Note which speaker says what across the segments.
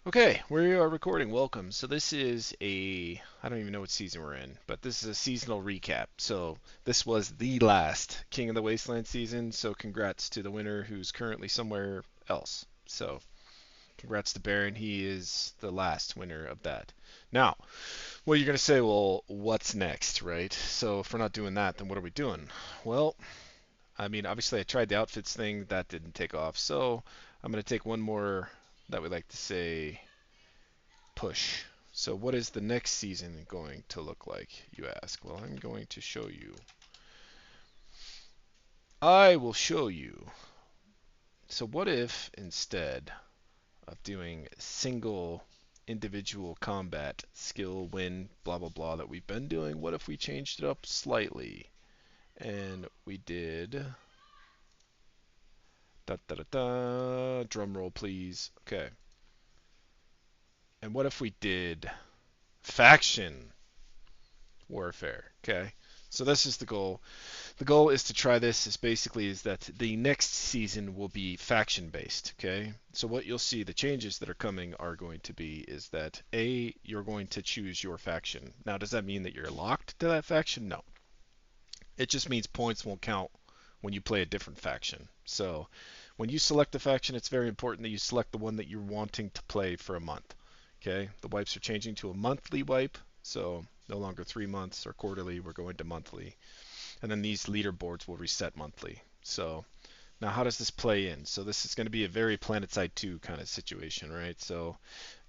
Speaker 1: Okay, we are recording. Welcome. So I don't even know what season we're in, but this is a seasonal recap. So this was the last King of the Wasteland season. So congrats to the winner who's currently somewhere else. So congrats to Baron. He is the last winner of that. Now, well, you're going to say, well, what's next, right? So if we're not doing that, then what are we doing? Well, I mean, obviously I tried the outfits thing. That didn't take off. So I'm going to take one more that we like to say push. So what is the next season going to look like, you ask? Well, I'm going to show you. I will show you. So what if instead of doing single individual combat skill win blah blah blah that we've been doing, what if we changed it up slightly and we did da da da da drum roll please. Okay. And what if we did faction warfare? Okay. So this is the goal. The goal is to try this is that the next season will be faction based. Okay, so what you'll see, the changes that are coming are going to be is that you're going to choose your faction. Now does that mean that you're locked to that faction? No, it just means points won't count when you play a different faction. So when you select a faction, it's very important that you select the one that you're wanting to play for a month. Okay, the wipes are changing to a monthly wipe, so no longer 3 months or quarterly, we're going to monthly. And then these leaderboards will reset monthly. So now how does this play in? So this is going to be a very PlanetSide 2 kind of situation, right? So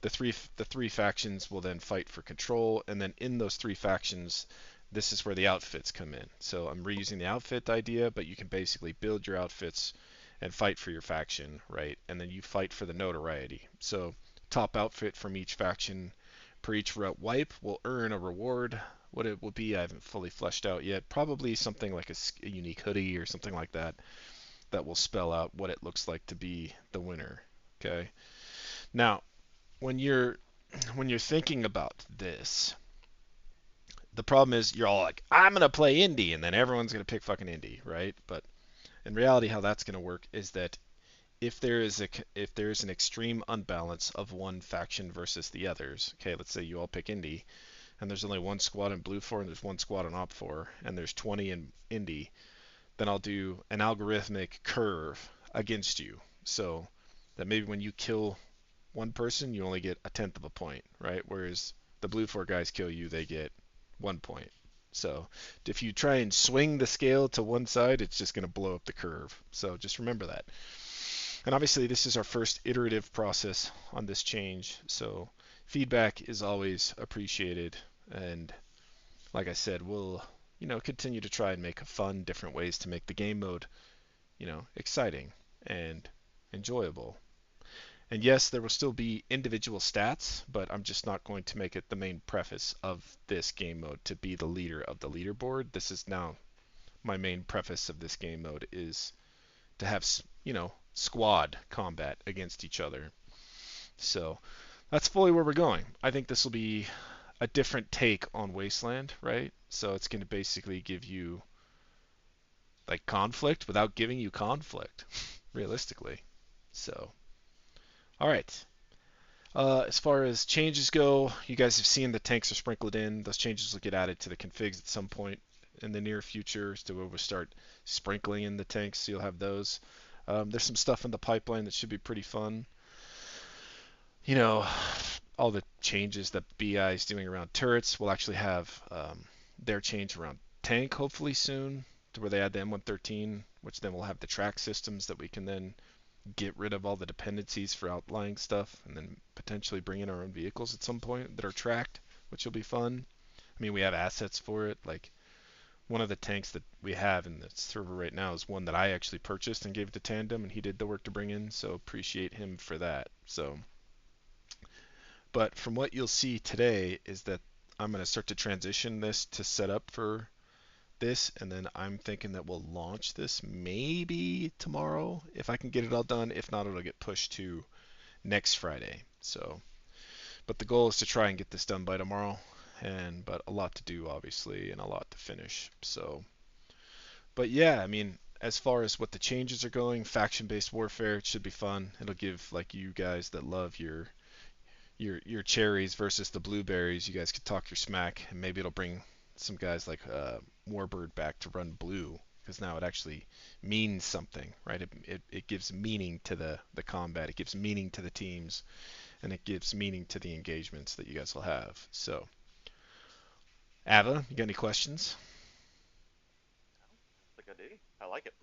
Speaker 1: the three factions will then fight for control, and then in those three factions, this is where the outfits come in. So I'm reusing the outfit idea, but you can basically build your outfits and fight for your faction, right? And then you fight for the notoriety. So top outfit from each faction per each route wipe will earn a reward. What it will be, I haven't fully fleshed out yet. Probably something like a unique hoodie or something like that that will spell out what it looks like to be the winner. Okay. Now, when you're when you're thinking about this, the problem is you're all like, I'm gonna play indie, and then everyone's gonna pick fucking indie, right? But in reality, how that's gonna work is that if there is an extreme unbalance of one faction versus the others, okay, let's say you all pick indie, and there's only one squad in blue 4 and there's one squad in op 4 and there's 20 in indie, then I'll do an algorithmic curve against you. So that maybe when you kill one person, you only get a tenth of a point, right? Whereas the blue 4 guys kill you, they get 1 point. So if you try and swing the scale to one side, it's just going to blow up the curve. So just remember that. And obviously, this is our first iterative process on this change. So feedback is always appreciated. And like I said, we'll continue to try and make fun, different ways to make the game mode exciting and enjoyable. And yes, there will still be individual stats, but I'm just not going to make it the main preface of this game mode to be the leader of the leaderboard. This is now my main preface of this game mode is to have, squad combat against each other. So that's fully where we're going. I think this will be a different take on Wasteland, right? So it's going to basically give you like conflict without giving you conflict, realistically. So, all right. As far as changes go, you guys have seen the tanks are sprinkled in. Those changes will get added to the configs at some point in the near future. So we'll start sprinkling in the tanks. So you'll have those. There's some stuff in the pipeline that should be pretty fun. You know, all the changes that BI is doing around turrets. We'll actually have their change around tank hopefully soon to where they add the M113, which then will have the track systems that we can then get rid of all the dependencies for outlying stuff and then potentially bring in our own vehicles at some point that are tracked, which will be fun. I mean, we have assets for it. Like one of the tanks that we have in the server right now is one that I actually purchased and gave it to Tandem, and he did the work to bring in, so appreciate him for that. So, but from what you'll see today is that I'm going to start to transition this to set up for this, and then I'm thinking that we'll launch this maybe tomorrow if I can get it all done. If not, it'll get pushed to next Friday. So, but the goal is to try and get this done by tomorrow, and but a lot to do obviously and a lot to finish. So, but yeah, I mean, as far as what the changes are going, faction-based warfare, it should be fun. It'll give like you guys that love your cherries versus the blueberries. You guys could talk your smack, and maybe it'll bring some guys like Warbird back to run blue because now it actually means something, right? It gives meaning to the combat. It gives meaning to the teams, and it gives meaning to the engagements that you guys will have. So, Ava, you got any questions?
Speaker 2: Like I do. I like it.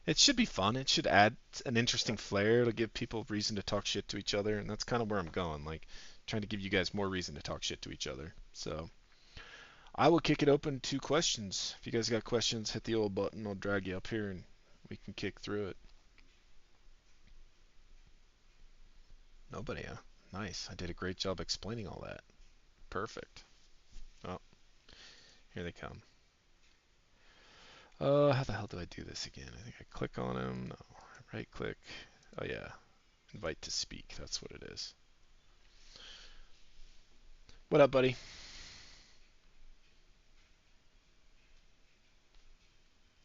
Speaker 1: It should be fun. It should add an interesting flair. It'll give people reason to talk shit to each other, and that's kind of where I'm going. Like, trying to give you guys more reason to talk shit to each other. So, I will kick it open to questions. If you guys got questions, hit the old button. I'll drag you up here, and we can kick through it. Nobody, huh? Nice. I did a great job explaining all that. Perfect. Oh, here they come. How the hell do I do this again? I think I click on him. No. Right click. Oh, yeah. Invite to speak. That's what it is. What up, buddy?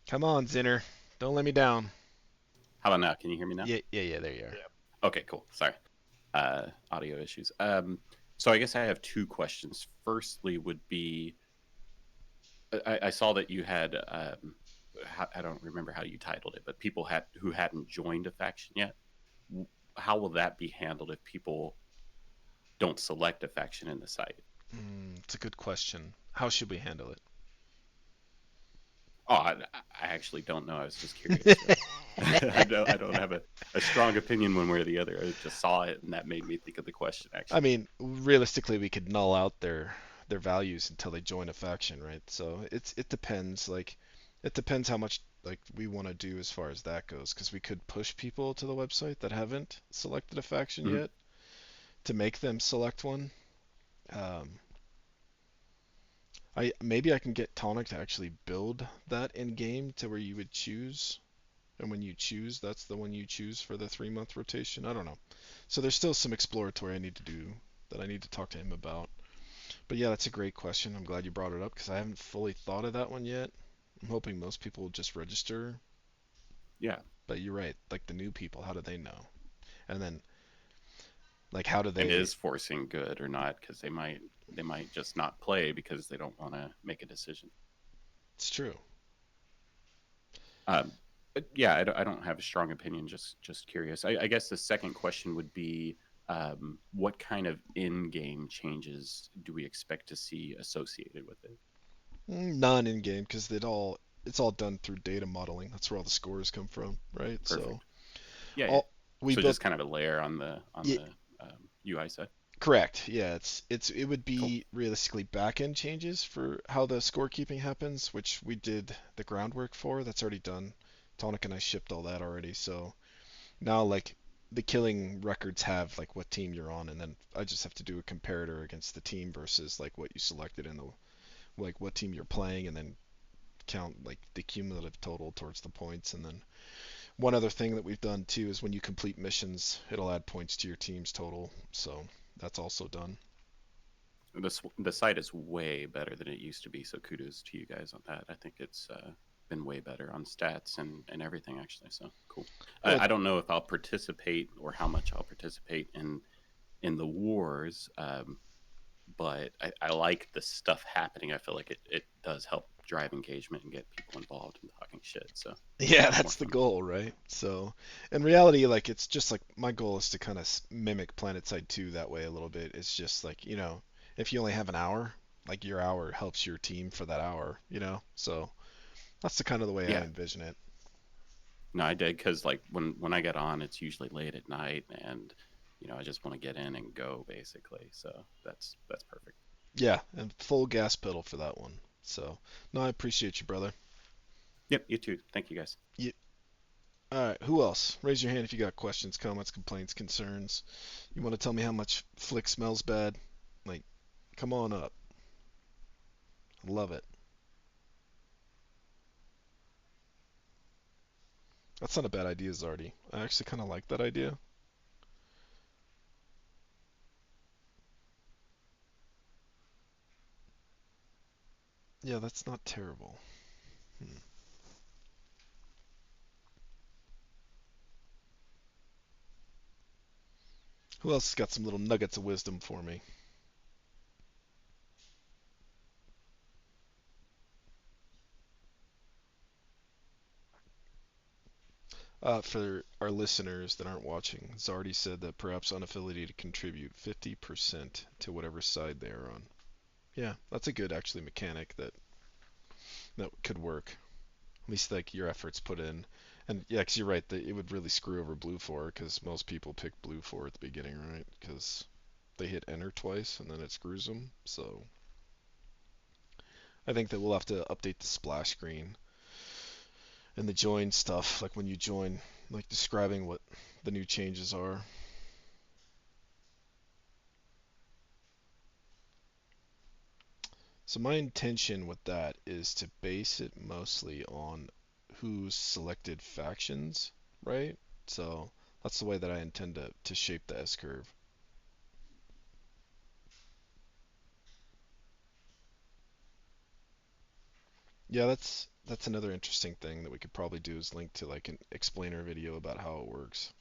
Speaker 1: Come on, Zinner. Don't let me down.
Speaker 2: How about now? Can you hear me now?
Speaker 1: Yeah, yeah, yeah. There you are.
Speaker 2: Yeah. Okay, cool. Sorry. Audio issues. So I guess I have two questions. Firstly, would be I saw that you had I don't remember how you titled it, but people had who hadn't joined a faction yet. How will that be handled if people don't select a faction in the site?
Speaker 1: It's a good question. How should we handle
Speaker 2: Oh, I actually don't know. I was just curious. So. I don't have a strong opinion one way or the other. I just saw it, and that made me think of the question,
Speaker 1: I
Speaker 2: actually.
Speaker 1: mean, realistically, we could null out their values until they join a faction, right? So it depends. Like, it depends how much like we want to do as far as that goes, because we could push people to the website that haven't selected a faction
Speaker 2: Hmm.
Speaker 1: yet to make them select one. Um, I maybe I can get Tonic to actually build that in game to where you would choose, and when you choose, that's the one you choose for the 3 month rotation. I don't know. So there's still some exploratory I need to do that I need to talk to him about. But yeah, that's a great question. I'm glad you brought it up because I haven't fully thought of that one yet. I'm hoping most people will just register,
Speaker 2: Yeah,
Speaker 1: but you're right. Like the new people, how do they know? And then like how do
Speaker 2: and
Speaker 1: they?
Speaker 2: is forcing good or not? Because they might just not play because they don't want to make a decision.
Speaker 1: It's true.
Speaker 2: Um, but yeah, I don't have a strong opinion. Just curious. I guess the second question would be, what kind of in-game changes do we expect to see associated with it?
Speaker 1: None in game because it's all done through data modeling. That's where all the scores come from, right? So
Speaker 2: Perfect. Yeah, yeah.
Speaker 1: all we
Speaker 2: So
Speaker 1: built.
Speaker 2: just kind of a layer on the UI side.
Speaker 1: Correct. Yeah, it would
Speaker 2: Cool.
Speaker 1: be realistically back-end changes for how the scorekeeping happens, which we did the groundwork for. That's already done. Tonic and I shipped all that already. So now like the killing records have like what team you're on, and then I just have to do a comparator against the team versus like what you selected in the like what team you're playing, and then count like the cumulative total towards the points. And then one other thing that we've done too is when you complete missions, it'll add points to your team's total. So that's also done.
Speaker 2: The site is way better than it used to be. So kudos to you guys on that. I think it's been way better on stats and everything actually. So cool.
Speaker 1: Well,
Speaker 2: I don't know if I'll participate or how much I'll participate in the wars, but I like the stuff happening. I feel like it does help drive engagement and get people involved in talking shit. So
Speaker 1: yeah,
Speaker 2: more
Speaker 1: that's the
Speaker 2: fun.
Speaker 1: goal, right? So, in reality, like it's just like my goal is to kind of mimic PlanetSide 2 that way a little bit. It's just like, if you only have an hour, like your hour helps your team for that hour. So, that's the kind of the way I
Speaker 2: Yeah.
Speaker 1: envision it.
Speaker 2: No, I did because like when I get on, it's usually late at night, and I just want to get in and go basically. So that's perfect.
Speaker 1: Yeah, and full gas pedal for that one. So, no, I appreciate you, brother.
Speaker 2: Yep, you too. Thank you guys.
Speaker 1: You, all right, who else? Raise your hand if you got questions, comments, complaints, concerns. You want to tell me how much Flick smells bad? Like, come on up. I love it. That's not a bad idea, Zardy. I actually kind of like that idea. Yeah, that's not terrible. Hmm. Who else has got some little nuggets of wisdom for me? For our listeners that aren't watching, Zardy said that perhaps unaffiliated to contribute 50% to whatever side they are on. Yeah, that's a good actually mechanic that could work. At least like your efforts put in. And yeah, 'cause you're right, that it would really screw over blue 4 because most people pick blue 4 at the beginning, right? Because they hit enter twice and then it screws them. So I think that we'll have to update the splash screen and the join stuff, like when you join, like describing what the new changes are. So my intention with that is to base it mostly on who's selected factions, right? So that's the way that I intend to shape the S curve. Yeah, that's another interesting thing that we could probably do is link to like an explainer video about how it works.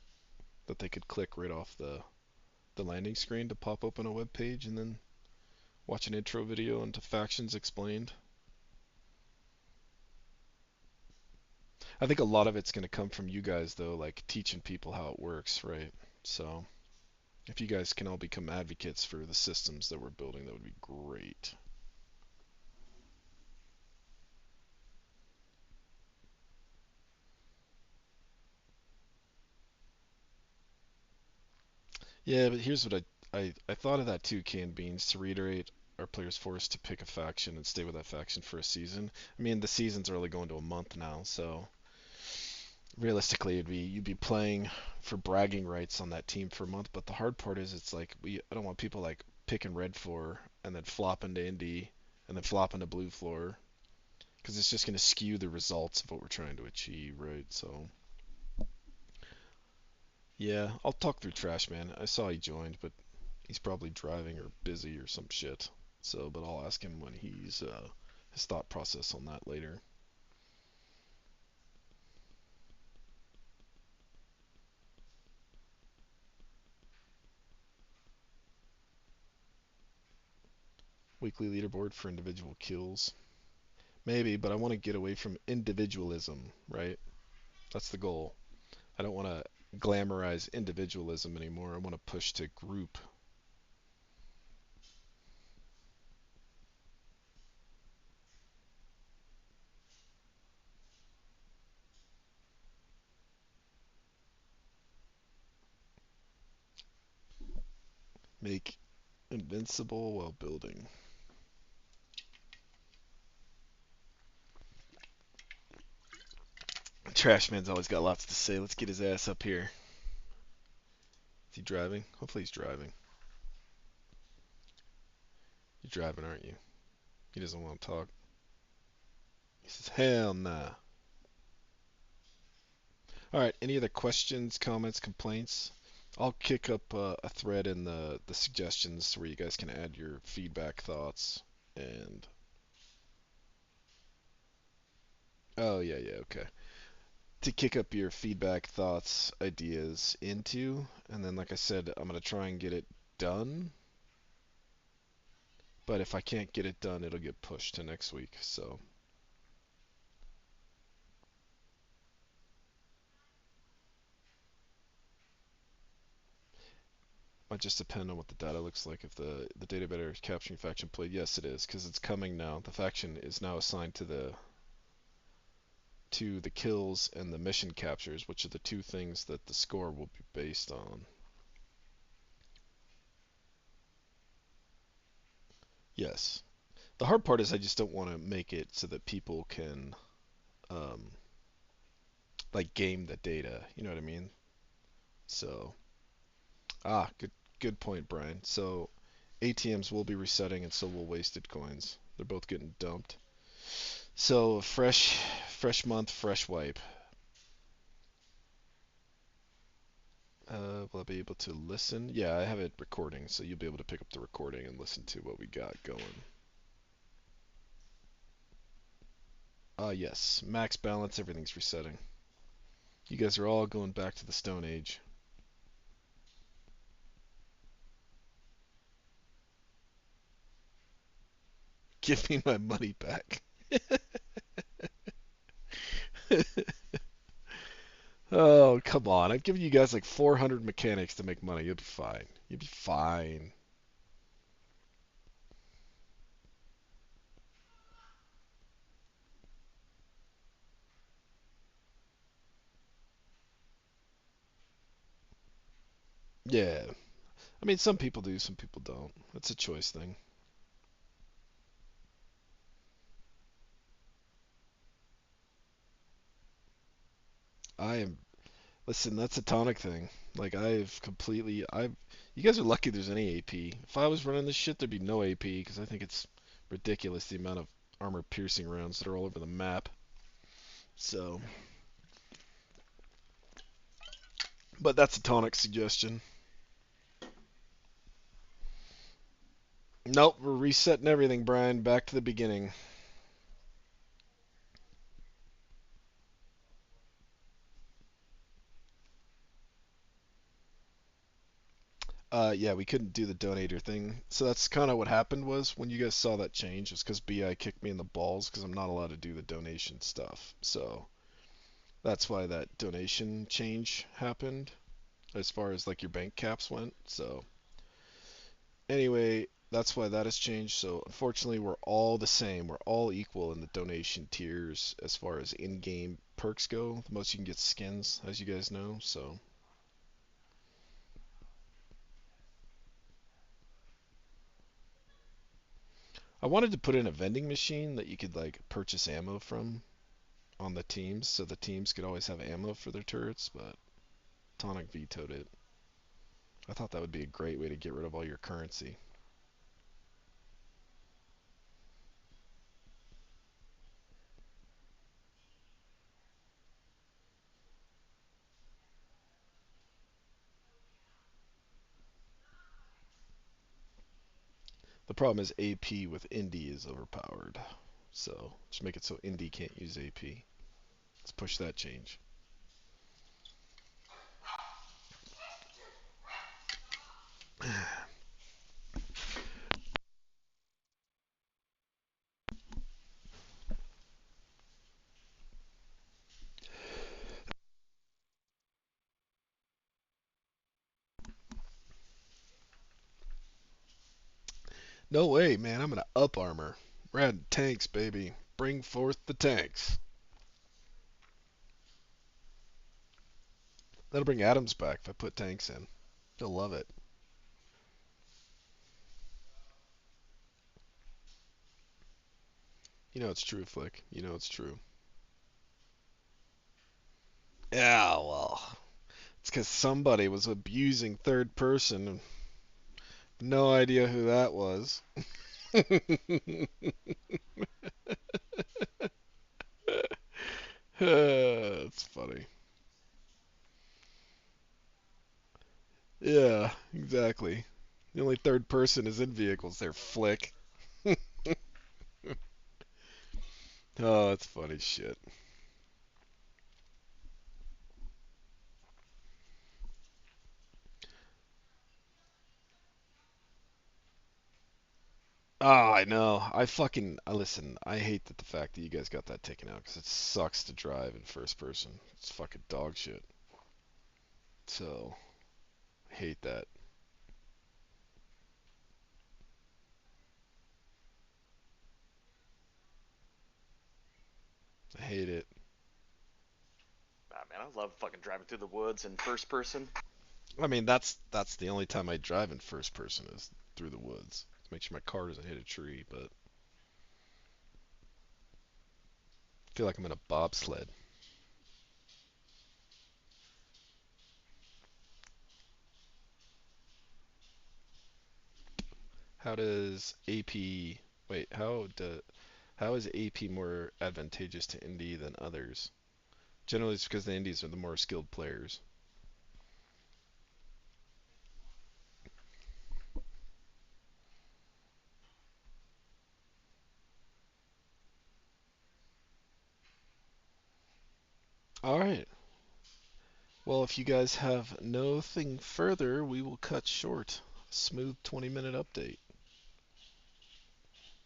Speaker 1: That they could click right off the landing screen to pop open a web page and then watch an intro video into factions explained. I think a lot of it's going to come from you guys though, like teaching people how it works, right? So if you guys can all become advocates for the systems that we're building, that would be great. Yeah, but here's what I thought of that too, Canned Beans, to reiterate our players forced to pick a faction and stay with that faction for a season. I mean, the seasons are only going to a month now, so realistically you'd be playing for bragging rights on that team for a month. But the hard part is it's like I don't want people like picking red for and then flopping to Indy and then flopping to blue floor because it's just going to skew the results of what we're trying to achieve, right? So yeah, I'll talk through Trash Man. I saw he joined, but he's probably driving or busy or some shit. So, but I'll ask him when he's his thought process on that later. Weekly leaderboard for individual kills. Maybe, but I want to get away from individualism, right? That's the goal. I don't want to glamorize individualism anymore. I want to push to group. Make invincible while building. Trashman's always got lots to say. Let's get his ass up here. Is he driving? Hopefully he's driving. You're driving, aren't you? He doesn't want to talk. He says, hell nah. Alright, any other questions, comments, complaints? I'll kick up a thread in the suggestions where you guys can add your feedback, thoughts, and... Oh, yeah, yeah, okay. To kick up your feedback, thoughts, ideas into, and then, like I said, I'm going to try and get it done. But if I can't get it done, it'll get pushed to next week, so... Might just depend on what the data looks like. If the data better is capturing faction played, yes it is, because it's coming now. The faction is now assigned to the kills and the mission captures, which are the two things that the score will be based on. Yes. The hard part is I just don't want to make it so that people can um, like game the data. You know what I mean? So good point, Brian. So ATMs will be resetting, and so will wasted coins. They're both getting dumped. So fresh month, fresh wipe. Will I be able to listen? Yeah, I have it recording, so you'll be able to pick up the recording and listen to what we got going. Yes, max balance, everything's resetting. You guys are all going back to the Stone Age. give me my money back. Oh, come on. I've given you guys like 400 mechanics to make money. You'll be fine. You'll be fine. Yeah. I mean, some people do, some people don't. It's a choice thing. I am. Listen, that's a tonic thing. Like, I've. You guys are lucky there's any AP. If I was running this shit, there'd be no AP, because I think it's ridiculous the amount of armor piercing rounds that are all over the map. So, but that's a tonic suggestion. Nope, we're resetting everything, Brian. Back to the beginning. Yeah, we couldn't do the donator thing. So that's kind of what happened was when you guys saw that change, it's because BI kicked me in the balls because I'm not allowed to do the donation stuff. So that's why that donation change happened as far as like your bank caps went. So anyway, that's why that has changed. So unfortunately, we're all the same. We're all equal in the donation tiers as far as in-game perks go. The most you can get skins, as you guys know. So I wanted to put in a vending machine that you could like purchase ammo from on the teams, so the teams could always have ammo for their turrets, but Tonic vetoed it. I thought that would be a great way to get rid of all your currency. The problem is AP with Indy is overpowered. So just make it so Indy can't use AP. Let's push that change. No way, man. I'm gonna up armor. We're adding tanks, baby. Bring forth the tanks. That'll bring Adams back if I put tanks in. He'll love it. You know it's true, Flick. You know it's true. Yeah, well, it's because somebody was abusing third person. No idea who that was. It's funny. Yeah, exactly. The only third person is in vehicles there, Flick. Oh, it's funny shit. Oh, I know. I listen. I hate that the fact that you guys got that taken out because it sucks to drive in first person. It's fucking dog shit. So, I hate that. I hate it.
Speaker 3: Ah, man, I love fucking driving through the woods in first person.
Speaker 1: I mean, that's the only time I drive in first person is through the woods. To make sure my car doesn't hit a tree, but I feel like I'm in a bobsled. How does AP wait, how is AP more advantageous to Indy than others? Generally it's because the Indies are the more skilled players. Alright. Well, if you guys have nothing further, we will cut short. Smooth 20-minute update.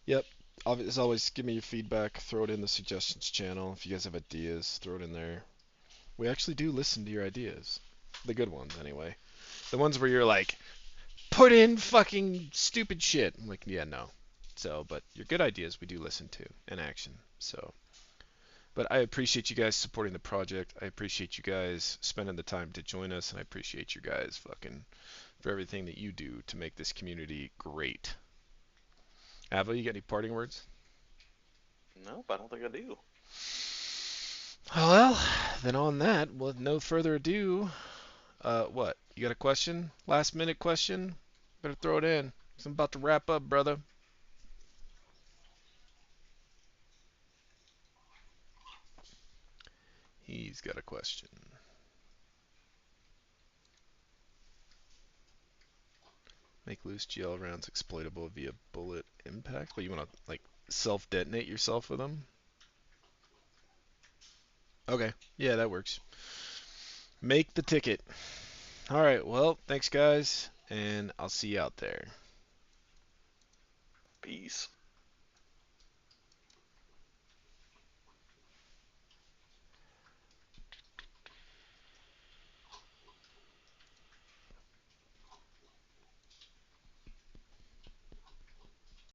Speaker 1: Yep. as always, give me your feedback. Throw it in the suggestions channel. If you guys have ideas, throw it in there. We actually do listen to your ideas. The good ones, anyway. The ones where you're like, put in fucking stupid shit. I'm like, yeah, no. So, but your good ideas we do listen to in action. So, but I appreciate you guys supporting the project. I appreciate you guys spending the time to join us, and I appreciate you guys fucking for everything that you do to make this community great. Ava, you got any parting words?
Speaker 3: Nope, I don't think I do.
Speaker 1: Well, then on that, with no further ado, what? You got a question? Last minute question? Better throw it in. 'Cause I'm about to wrap up, brother. He's got a question. Make loose GL rounds exploitable via bullet impact. What, you want to, like, self-detonate yourself with them? Okay. Yeah, that works. Make the ticket. Alright, well, thanks, guys, and I'll see you out there.
Speaker 3: Peace.